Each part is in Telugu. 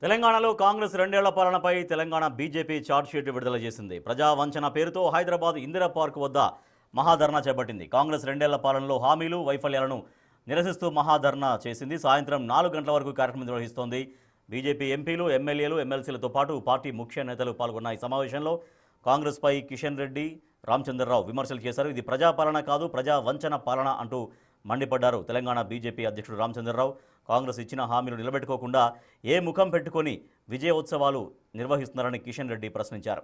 తెలంగాణలో కాంగ్రెస్ రెండేళ్ల పాలనపై తెలంగాణ బీజేపీ ఛార్జ్షీట్ విడుదల చేసింది. ప్రజా వంచన పేరుతో హైదరాబాద్ ఇందిరా పార్క్ వద్ద మహాధర్నా చేపట్టింది. కాంగ్రెస్ రెండేళ్ల పాలనలో హామీలు వైఫల్యాలను నిరసిస్తూ మహాధర్నా చేసింది. సాయంత్రం 4 గంటల వరకు కార్యక్రమం నిర్వహిస్తోంది. బీజేపీ ఎంపీలు, ఎమ్మెల్యేలు, ఎమ్మెల్సీలతో పాటు పార్టీ ముఖ్య నేతలు పాల్గొన్న ఈ సమావేశంలో కాంగ్రెస్పై కిషన్ రెడ్డి, రామచంద్రరావు విమర్శలు చేశారు. ఇది ప్రజాపాలన కాదు, ప్రజా వంచన పాలన అంటూ మండిపడ్డారు. తెలంగాణ బీజేపీ అధ్యక్షుడు రామచంద్రరావు కాంగ్రెస్ ఇచ్చిన హామీలు నిలబెట్టుకోకుండా ఏ ముఖం పెట్టుకొని విజయోత్సవాలు నిర్వహిస్తున్నారని కిషన్ రెడ్డి ప్రశ్నించారు.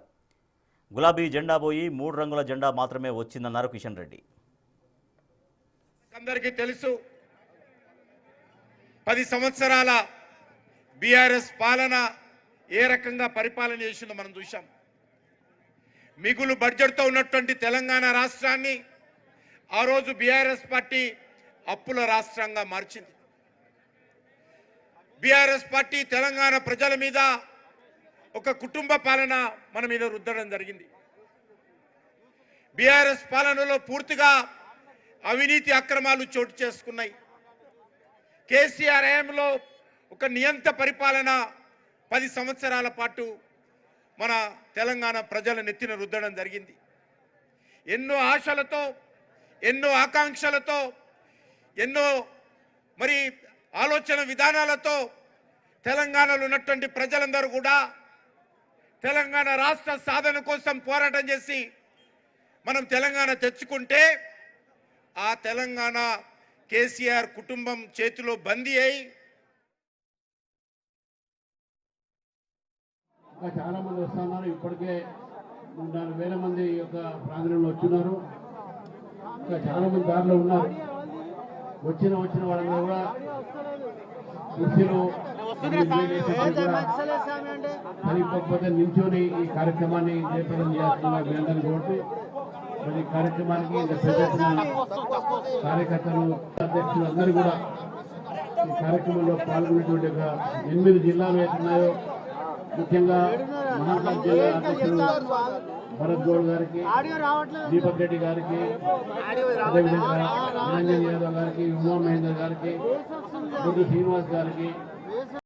గులాబీ జెండా పోయి 3 రంగుల జెండా మాత్రమే వచ్చిందన్నారు కిషన్ రెడ్డి. అందరికీ తెలుసు 10 సంవత్సరాల బీఆర్ఎస్ పాలన ఏ రకంగా పరిపాలన చేసిందో మనం చూశాం. మిగులు బడ్జెట్తో ఉన్నటువంటి తెలంగాణ రాష్ట్రాన్ని ఆ రోజు బీఆర్ఎస్ పార్టీ అప్పుల రాష్ట్రంగా మార్చింది. బీఆర్ఎస్ పార్టీ తెలంగాణ ప్రజల మీద ఒక కుటుంబ పాలన మన మీద రుద్దడం జరిగింది. బీఆర్ఎస్ పాలనలో పూర్తిగా అవినీతి అక్రమాలు చోటు చేసుకున్నాయి. కేసీఆర్ హయాంలో ఒక నియంత పరిపాలన 10 సంవత్సరాల పాటు మన తెలంగాణ ప్రజల నెత్తిన రుద్దడం జరిగింది. ఎన్నో ఆశలతో, ఎన్నో ఆకాంక్షలతో, ఎన్నో మరి ఆలోచన విధానాలతో తెలంగాణలో ఉన్నటువంటి ప్రజలందరూ కూడా తెలంగాణ రాష్ట్ర సాధన కోసం పోరాటం చేసి మనం తెలంగాణ తెచ్చుకుంటే ఆ తెలంగాణ కేసీఆర్ కుటుంబం చేతిలో బందీ అయి చాలా మంది వస్తున్నారు. ఇప్పటికే 4,000 మంది యొక్క ప్రాంగణంలో వచ్చినారు. ఇంకా చాలా మంది దారిలో ఉన్నారు. వచ్చిన వాళ్ళందరూ కూడా కుర్చీలో సరిపోతే నిల్చొని ఈ కార్యక్రమాన్ని జయప్రదం చేస్తున్న మీ అందరినీ కోరుతూ మరి కార్యక్రమానికి కార్యకర్తలు, అధ్యక్షులు అందరూ కూడా ఈ కార్యక్రమంలో పాల్గొనేటువంటి ఒక 8 జిల్లాలు ఏతున్నాయో ముఖ్యంగా మహాకాల్ జిల్లా అధ్యక్షుడు భరత్ గౌడ్ గారికి, దీపక్ రెడ్డి గారికి, అదేవిధంగా నిరంజన్ యాదవ్ గారికి, ఉమా మహేందర్ గారికి, బొడ్డు శ్రీనివాస్ గారికి,